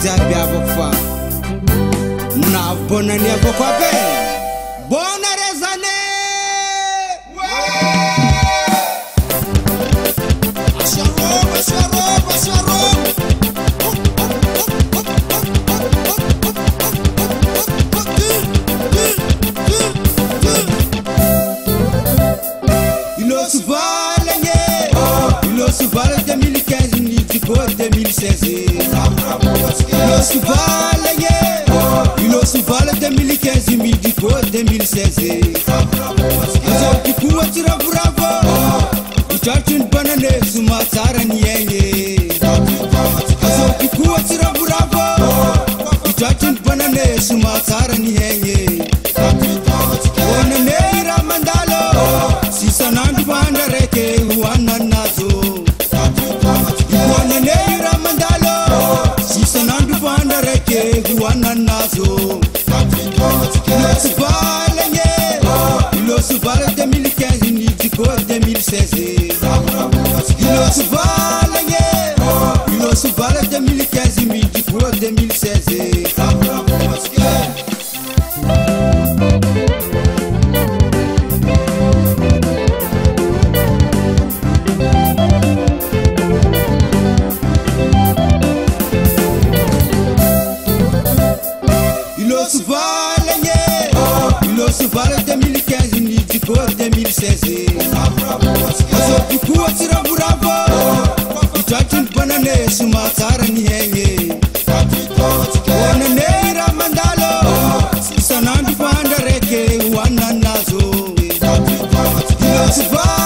jiaby avako fa navybonany avako aby bona re zany Suvala 2015 ni Djibouti 2016 Ilo Suvala Ilo Suvala 2015 ni Djibouti 2016 Azo kikuwa tira bravo Icharchin banane sumatsara niyenye Azo kikuwa tira bravo Icharchin banane sumatsara niyenye Wana nera mandalo Sisa nandu banda reke wana nazo Wana nera mandalo Sisa nandu banda reke wana nazo Ilo Suvala Ilo Suvala 2015 ni Djibouti 2016 Ilo Suvala Ilo Suvala 2015 ni Djibouti 2016 Ilo Suvala 2015 ni Djibouti 2016 Azo kikuwa tira bravo Icharchin banane sumatsara niyenye Wana nera mandalo Sisa nandu banda reke wana nazo Ilo Suvala